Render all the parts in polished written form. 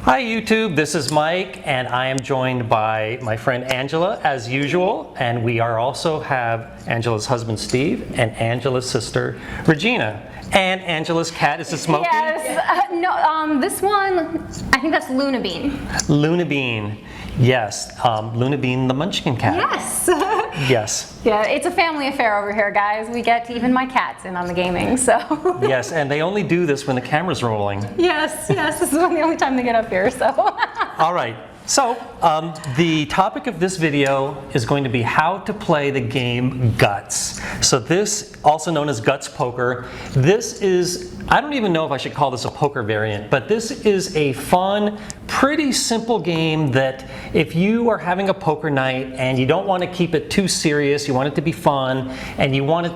Hi YouTube, this is Mike and I am joined by my friend Angela as usual, and we also have Angela's husband Steve and Angela's sister Regina. And Angela's cat, is it Smokey? Yes, no, this one, I think that's Luna Bean. Luna Bean, yes, Luna Bean the Munchkin cat. Yes. Yes. Yeah, it's a family affair over here, guys. We get even my cats in on the gaming, so. Yes, and they only do this when the camera's rolling. Yes, this is the only time they get up here, so. All right, so the topic of this video is going to be how to play the game Guts. So this, also known as Guts Poker, this is, I don't even know if I should call this a poker variant, but this is a fun, pretty simple game that if you are having a poker night and you don't want to keep it too serious, you want it to be fun, and you want it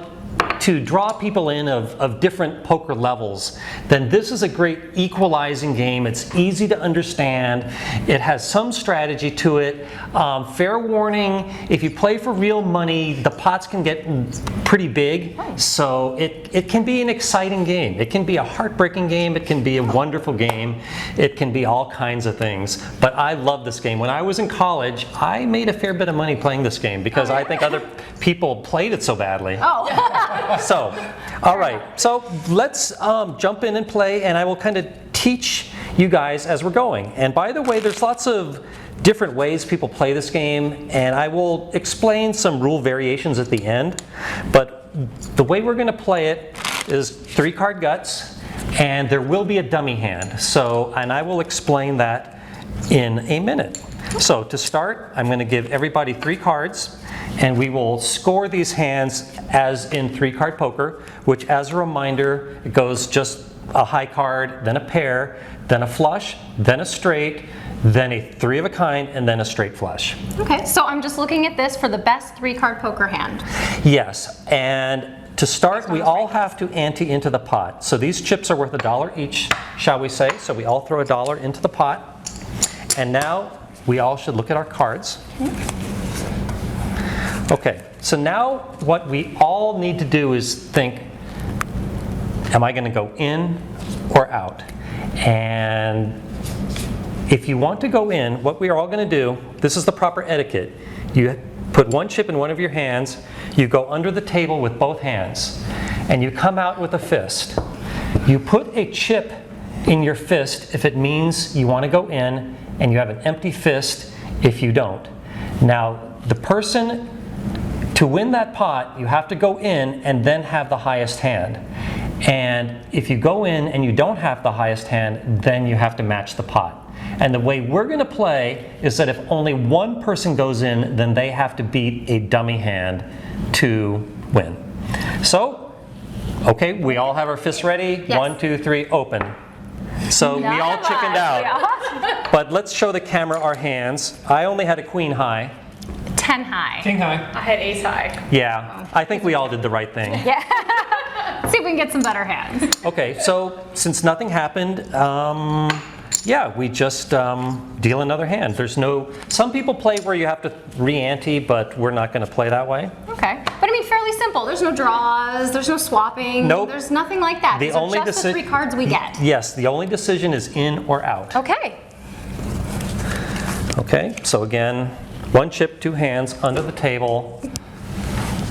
to draw people in of different poker levels, then this is a great equalizing game. It's easy to understand. It has some strategy to it. Fair warning, if you play for real money, the pots can get pretty big, so it can be an exciting game. It can be a heartbreaking game. It can be a wonderful game. It can be all kinds of things. But I love this game. When I was in college, I made a fair bit of money playing this game because I think other people played it so badly. Oh. So, all right, so let's jump in and play, and I will kind of teach you guys as we're going. And by the way, there's lots of different ways people play this game, and I will explain some rule variations at the end. But the way we're going to play it is 3-card guts, and there will be a dummy hand. So, and I will explain that in a minute. So to start, I'm going to give everybody 3 cards, and we will score these hands as in 3-card poker, which, as a reminder, it goes just a high card, then a pair, then a flush, then a straight, then a 3 of a kind, and then a straight flush. Okay, so I'm just looking at this for the best 3-card poker hand. Yes, and to start, we all have to ante into the pot. So these chips are worth $1 each, shall we say. So we all throw $1 into the pot. And now we all should look at our cards. Okay, so now what we all need to do is think, am I going to go in or out? And if you want to go in, what we are all going to do, this is the proper etiquette. You put one chip in one of your hands, you go under the table with both hands, and you come out with a fist. You put a chip in your fist if it means you want to go in, and you have an empty fist if you don't. Now, the person, to win that pot, you have to go in and then have the highest hand. And if you go in and you don't have the highest hand, then you have to match the pot. And the way we're going to play is that if only one person goes in, then they have to beat a dummy hand to win. So, okay, we all have our fists ready. Yes. 1, 2, 3, open. So we all chickened out. But let's show the camera our hands. I only had a queen high. 10 high. King high. I had ace high. Yeah, I think we all did the right thing. Yeah. See if we can get some better hands. Okay, so since nothing happened, yeah, we just deal another hand. There's no, some people play where you have to re-ante, but we're not going to play that way. Okay, but I mean fairly simple. There's no draws, there's no swapping, Nope. There's nothing like that. These are just the 3 cards we get. Yes, the only decision is in or out. Okay. Okay, so again, 1 chip, 2 hands under the table,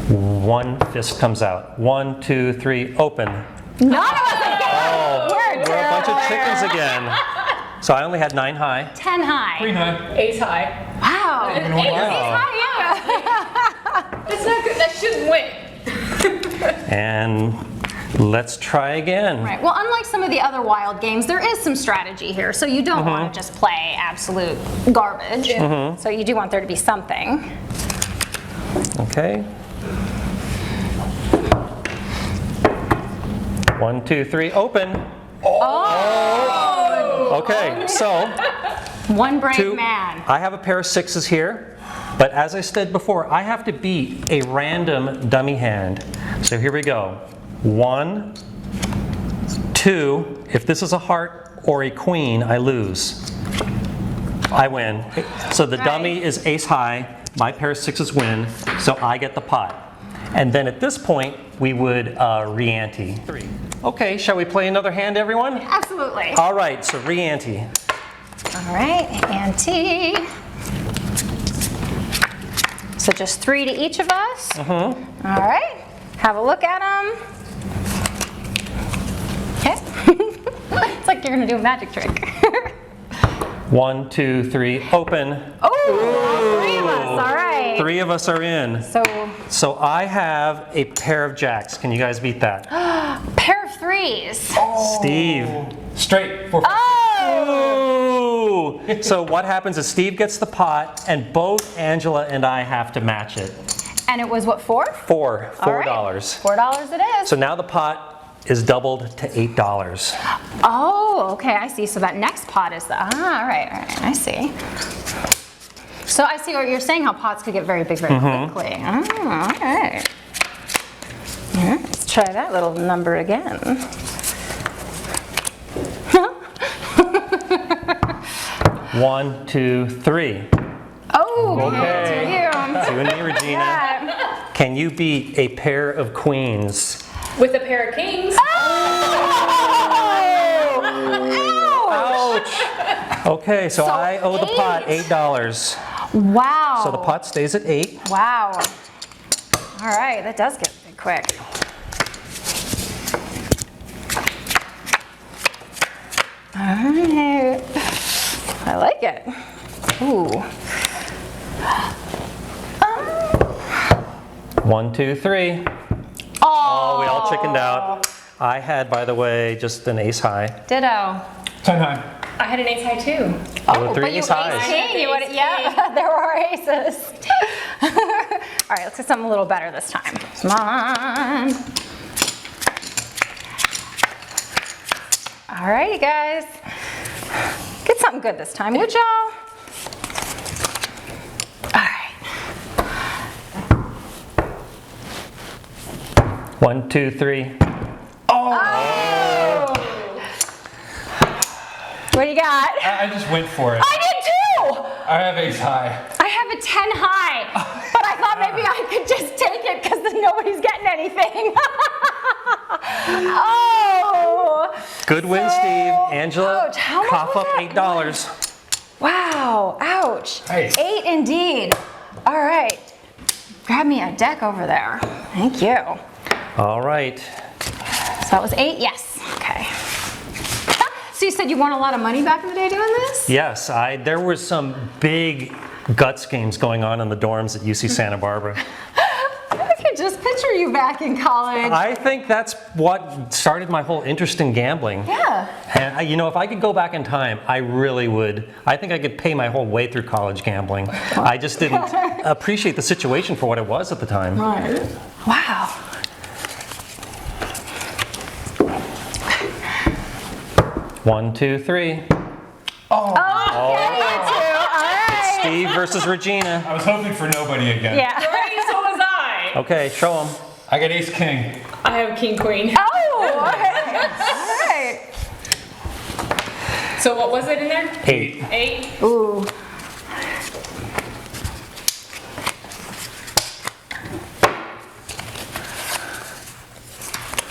1 fist comes out. 1, 2, 3, open. None of us again! Oh, We're we're a bunch of terrible. chickens again. So I only had 9 high. 10 high. Queen high. Ace high. Wow. Ace high, yeah. That's not good. That shouldn't win. And let's try again. Right. Well, unlike some of the other wild games, there is some strategy here. So you don't want to just play absolute garbage. So you do want there to be something. Okay. 1, 2, 3, open. Oh! Okay, so One brave man. I have a pair of 6s here, but as I said before, I have to beat a random dummy hand. So here we go. 1, 2. If this is a heart or a queen, I lose. I win. So the dummy is ace high. My pair of 6s win, so I get the pot. And then at this point, we would re-ante. 3. Okay, shall we play another hand, everyone? Absolutely. All right, so re-ante. All right, and tea. So just 3 to each of us. All right, have a look at them. Okay. It's like you're gonna do a magic trick. 1, 2, 3, open. Oh, 3 of us, all right. 3 of us are in. So I have a pair of jacks. Can you guys beat that? Pair of 3s. Steve. Straight. 4, 5, Oh! Ooh. So what happens is Steve gets the pot, and both Angela and I have to match it. And it was what, 4? $4. All right. $4 it is. So now the pot is doubled to $8. Oh, okay, I see. So that next pot is the, all right, I see. So I see what you're saying, how pots could get very big very quickly. Oh, all right. Yeah, let's try that little number again. 1, 2, 3. Oh, Okay. to you. It's you and me, Regina. Yeah. Can you beat a pair of queens? With a pair of kings. Oh! Ouch! Okay, so I owe the pot $8. Wow. So the pot stays at 8. Wow. All right, that does get big quick. All right. I like it. Ooh. 1, 2, 3. Oh, we all chickened out. I had, by the way, just an ace high. Ditto. 10 high. I had an ace high too. There were 3 but you ace ace highs. king. You would, yeah, there were aces. All right, let's get something a little better this time. Come on. All right, you guys. Get something good this time, would y'all? All right. 1, 2, 3. Oh! What do you got? I just went for it. I did too! I have ace high. I have a 10 high, but I thought maybe I could just take it because then nobody's getting anything. Oh! Good win, So- Steve. Angela, Ouch, how much cough was up that? $8. Wow, ouch. Nice. 8 indeed. All right. Grab me a deck over there. Thank you. All right. So that was 8, yes. Okay. So you said you won a lot of money back in the day doing this? Yes, there were some big guts games going on in the dorms at UC Santa Barbara. I could just picture you back in college. I think that's what started my whole interest in gambling. Yeah. And you know, if I could go back in time, I really would. I think I could pay my whole way through college gambling. I just didn't appreciate the situation for what it was at the time. Right. Wow. One, 2, 3. Okay, you two. All right. Steve versus Regina. I was hoping for nobody again. Yeah. Right, so was I. Okay, show them. I got ace king. I have king queen. Oh, okay. All right. So what was it in there? 8. 8. Ooh.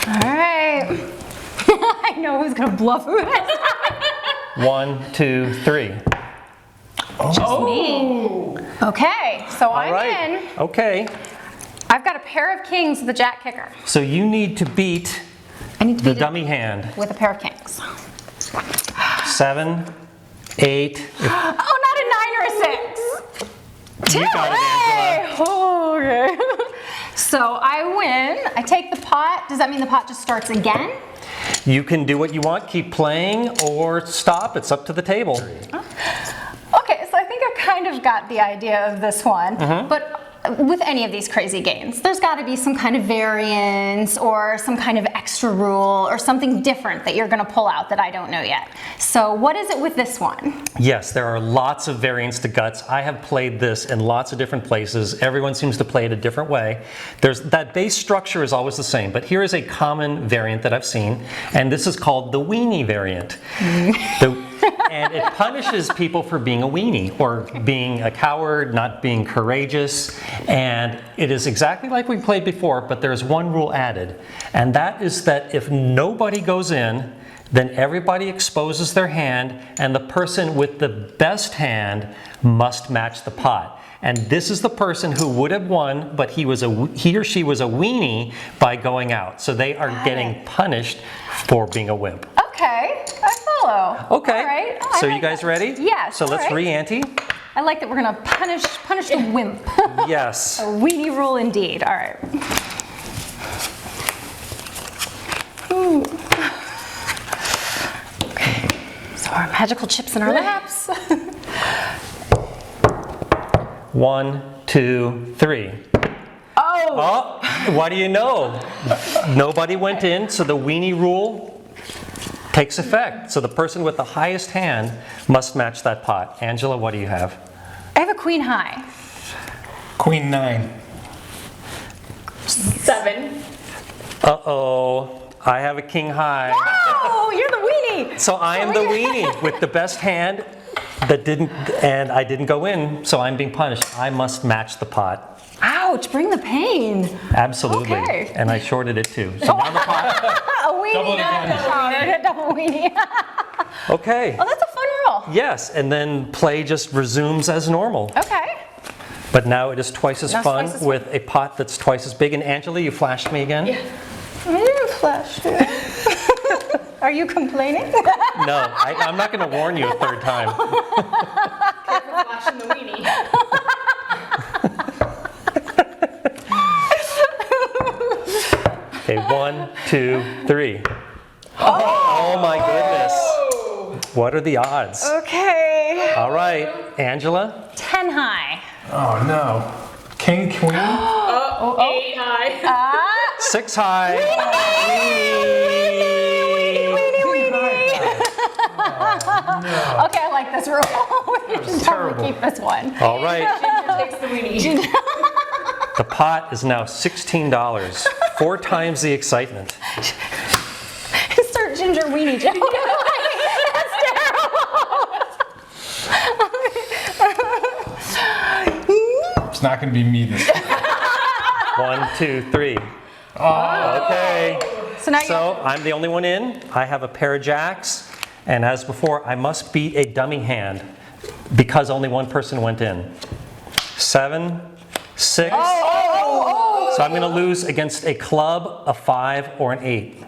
All right. I know who's gonna bluff who this. 1, 2, 3. Oh. Okay, so All I'm right. in. Okay. I've got a pair of kings with a jack kicker. So you need to beat I need to the beat dummy hand. it with a pair of kings. 7, 8. Oh, not a 9 or a 6. You got it, Angela. Oh, okay. So I win. I take the pot. Does that mean the pot just starts again? You can do what you want, keep playing, or stop. It's up to the table. Okay, so I think I've kind of got the idea of this one. But with any of these crazy games, there's got to be some kind of variance or some kind of extra rule or something different that you're going to pull out that I don't know yet. So what is it with this one? Yes, there are lots of variants to guts. I have played this in lots of different places. Everyone seems to play it a different way. That base structure is always the same, but here is a common variant that I've seen, and this is called the weenie variant. And it punishes people for being a weenie or being a coward, not being courageous. And it is exactly like we played before, but there's one rule added. And that is that if nobody goes in, then everybody exposes their hand, and the person with the best hand must match the pot. And this is the person who would have won, but he or she was a weenie by going out. So they are getting punished for being a wimp. Okay, I follow. Okay. All right. So you guys ready? Yes. So let's all right. re-ante. I like that we're gonna punish the wimp. Yes. A weenie rule indeed. All right. Okay. So our magical chips in our laps. 1, 2, 3. Oh, what do you know? Nobody went in, so the weenie rule takes effect. So the person with the highest hand must match that pot. Angela, what do you have? I have a queen high. Queen 9. 7. Uh-oh. I have a king high. Oh, you're the weenie. So I am the weenie with the best hand that didn't, and I didn't go in, so I'm being punished. I must match the pot. Ouch, bring the pain. Absolutely. Okay. And I shorted it too. So now the pot. A weenie. Double it again. Double weenie. Okay. Oh, that's a fun rule. Yes, and then play just resumes as normal. Okay. But now it is twice as Now it's fun twice as with a pot that's twice as big. And Angela, you flashed me again? Yeah. I didn't flash you. Are you complaining? No, I'm not going to warn you a third time. Careful flashing the weenie. Okay, 1, 2, 3. Oh my goodness. What are the odds? Okay. All right, Angela. 10 high. Oh no. King, queen? 8 high. 6 high. Okay, I like this rule. We should probably keep this one. All right, Ginger takes the weenie. the pot is now $16. 4 times the excitement. Start ginger weenie joke. That's terrible. It's not going to be me this time. 1, 2, 3. Okay. So now So I'm the only one in. I have a pair of jacks. And as before, I must beat a dummy hand because only one person went in. 7, 6. So I'm going to lose against a club, a 5, or an 8.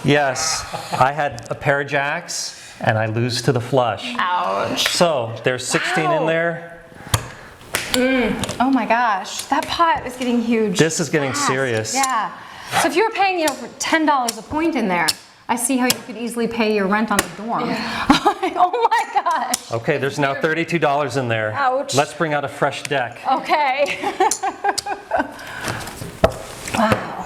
Yes, I had a pair of jacks and I lose to the flush. Ouch. So there's 16 in there. Oh my gosh, that pot is getting huge. This is getting fast. serious. Yeah. So if you were paying, for $10 a point in there, I see how you could easily pay your rent on the dorm. Yeah. Oh my gosh. Okay, there's now $32 in there. Ouch. Let's bring out a fresh deck. Okay. Wow.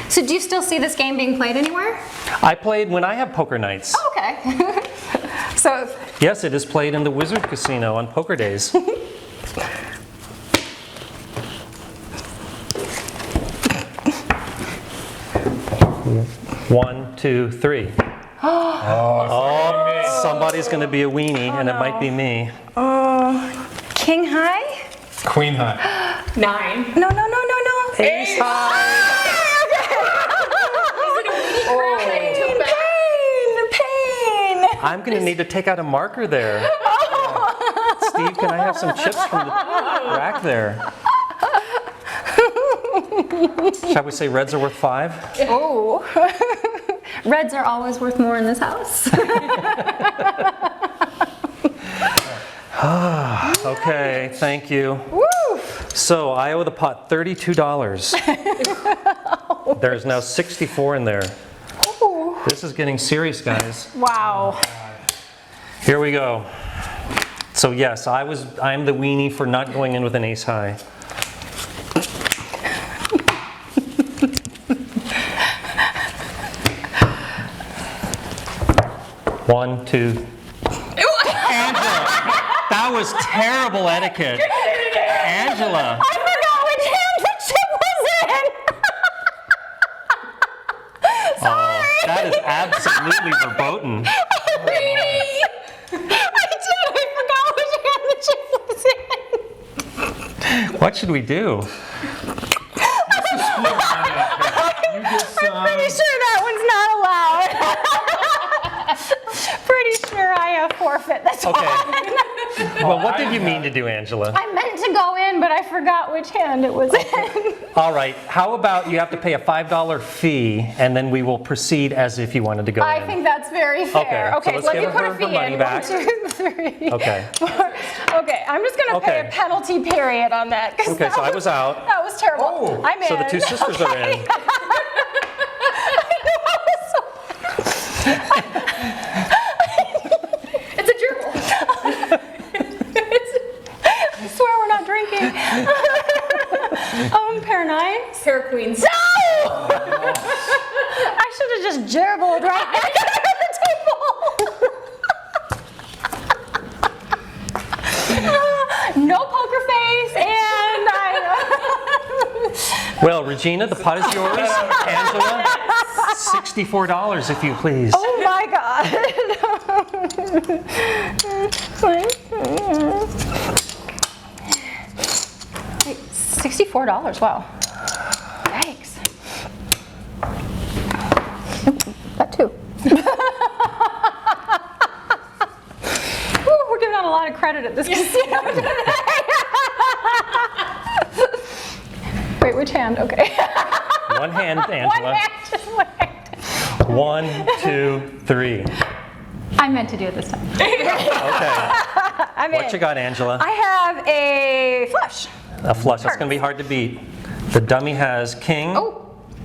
So do you still see this game being played anywhere? I played when I have poker nights. Oh, okay. So Yes, it is played in the Wizard Casino on poker days. 1, 2, 3. Oh, somebody's going to be a weenie, and it might be me. king high? Queen high. 9. No. Ace high. Pain. I'm going to need to take out a marker there. Steve, can I have some chips from the rack there? Shall we say reds are worth 5? Oh. Reds are always worth more in this house. Okay, thank you. Woo! So I owe the pot $32. There's now 64 in there. Ooh. This is getting serious, guys. Wow. Here we go. So yes, I'm the weenie for not going in with an ace high. One, two. Angela, that was terrible etiquette. Angela. I forgot which hand the chip was in. Oh, that is absolutely verboten. I forgot which hand the chip was in. What should we do? You get some. Pretty sure that one's not allowed. Pretty sure I forfeit this Okay. one. Well, what did you mean to do, Angela? I meant to go in, but I forgot which hand it was in. All right, how about you have to pay a $5 fee, and then we will proceed as if you wanted to go in. I think that's very fair. Okay, so let's let give me put her a fee her money in. back. 1, 2, 3. Okay. 4. Okay, I'm just gonna pay Okay. a penalty period on that. 'Cause Okay, that so I was out. That was terrible. Oh, I'm in. So the two sisters are in. It's a gerbil. I swear we're not drinking. Pair 9. Pair of queens. No! I should have just gerbiled right back under the table. No poker face, and Well, Regina, the pot is yours. Angela, $64 if you please. oh my God. Wait, $64, wow. Thanks. Got 2. Ooh, we're giving out a lot of credit at this casino today. Wait, which hand? Okay. One hand, One Angela. hand, just one hand. 1, 2, 3. I meant to do it this time. Okay. I'm What in. you got, Angela? I have a flush. A flush. That's going to be hard to beat. The dummy has king. Oh.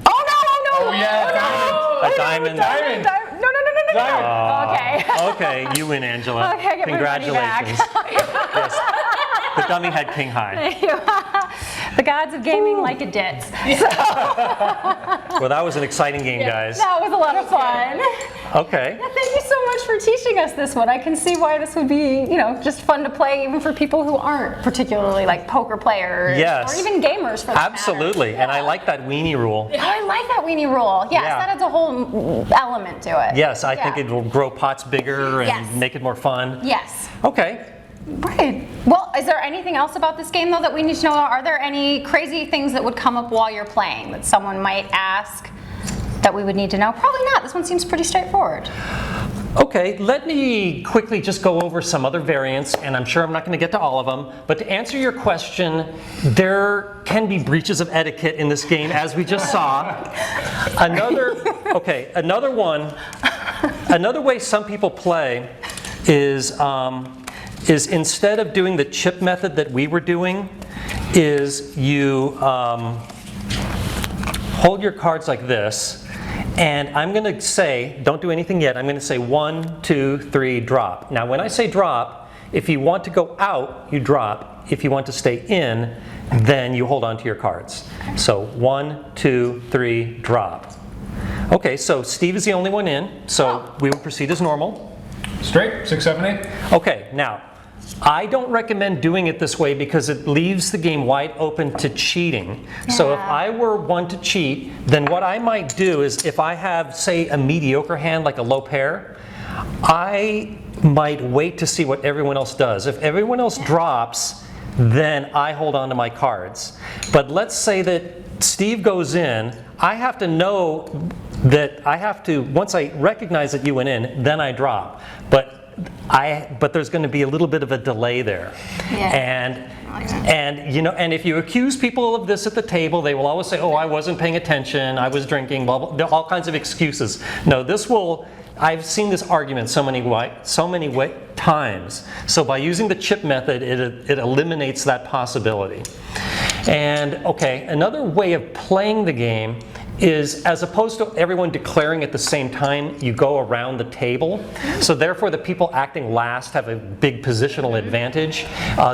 Oh no, oh no. Oh, yeah, A diamond. Diamond. No. Diamond. Okay. Okay, you win, Angela. Okay, I get my money back. Congratulations. Yes. The dummy had king high. The gods of gaming like it did. Well, that was an exciting game, guys. That was a lot of fun. Okay. Thank you so much for teaching us this one. I can see why this would be, just fun to play even for people who aren't particularly like poker players Yes. or even gamers for that matter. Absolutely. And I like that weenie rule. Oh, I like that weenie rule. Yes, Yeah. that adds a whole element to it. Yes, I think Yeah. it will grow pots bigger and Yes. make it more fun. Yes. Okay. Right. Well, is there anything else about this game though that we need to know? Are there any crazy things that would come up while you're playing that someone might ask that we would need to know? Probably not. This one seems pretty straightforward. Okay, let me quickly just go over some other variants, and I'm sure I'm not going to get to all of them, but to answer your question, there can be breaches of etiquette in this game, as we just saw. Another way some people play is instead of doing the chip method that we were doing, is you hold your cards like this, and I'm going to say, don't do anything yet, I'm going to say 1, 2, 3, drop. Now when I say drop, if you want to go out, you drop. If you want to stay in, then you hold on to your cards. So 1, 2, 3, drop. Okay, so Steve is the only one in, so we will proceed as normal. Straight, 6, 7, 8. Okay, now, I don't recommend doing it this way because it leaves the game wide open to cheating. So if Yeah. I were one to cheat, then what I might do is if I have, say, a mediocre hand like a low pair, I might wait to see what everyone else does. If everyone else drops, then I hold on to my cards. But let's say that Steve goes in, I have to know that once I recognize that you went in, then I drop. But there's going to be a little bit of a delay there. Yeah. And if you accuse people of this at the table, they will always say, "Oh, I wasn't paying attention, I was drinking," blah, blah, all kinds of excuses. No, I've seen this argument so many times. So by using the chip method, it eliminates that possibility. And okay, another way of playing the game is, as opposed to everyone declaring at the same time, you go around the table. So therefore the people acting last have a big positional advantage.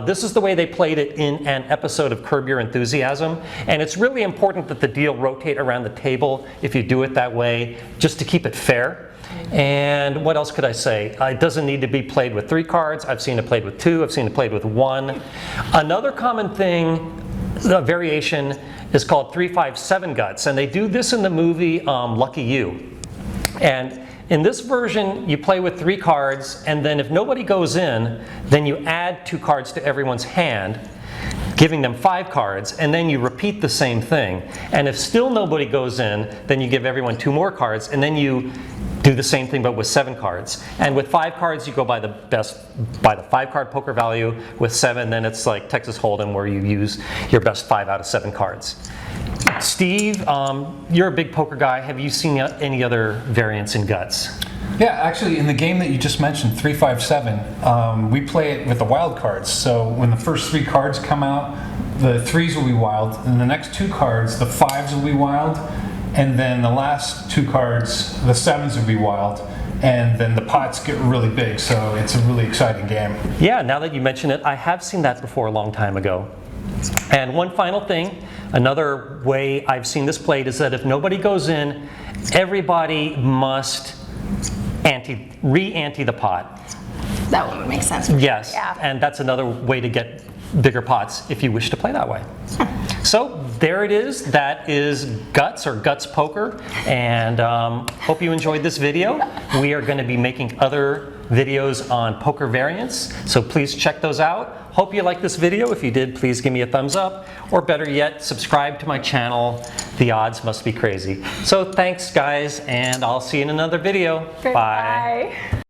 This is the way they played it in an episode of Curb Your Enthusiasm. And it's really important that the deal rotate around the table if you do it that way, just to keep it fair. And what else could I say? It doesn't need to be played with 3 cards. I've seen it played with 2. I've seen it played with 1. Another common thing, the variation, is called 3-5-7 guts, and they do this in the movie Lucky You. And in this version, you play with 3 cards, and then if nobody goes in, then you add 2 cards to everyone's hand. giving them 5 cards, and then you repeat the same thing. And if still nobody goes in, then you give everyone 2 more cards, and then you do the same thing but with 7 cards. And with 5 cards, you go by the 5-card poker value. With 7, then it's like Texas Hold'em, where you use your best 5 out of 7 cards. Steve, you're a big poker guy. Have you seen any other variants in Guts? Yeah, actually, in the game that you just mentioned, 357, we play it with the wild cards. So when the first 3 cards come out, the 3s will be wild, and the next 2 cards, the 5s will be wild, and then the last 2 cards, the 7s will be wild, and then the pots get really big. So it's a really exciting game. Yeah, now that you mention it, I have seen that before a long time ago. And one final thing, another way I've seen this played is that if nobody goes in, everybody must re-ante the pot. That one would make sense. Yes, Yeah. and that's another way to get bigger pots if you wish to play that way. So there it is. That is Guts, or Guts Poker, and hope you enjoyed this video. We are going to be making other videos on poker variants, so please check those out. Hope you liked this video. If you did, please give me a thumbs up, or better yet, subscribe to my channel. The odds must be crazy. So thanks, guys, and I'll see you in another video. Great, bye.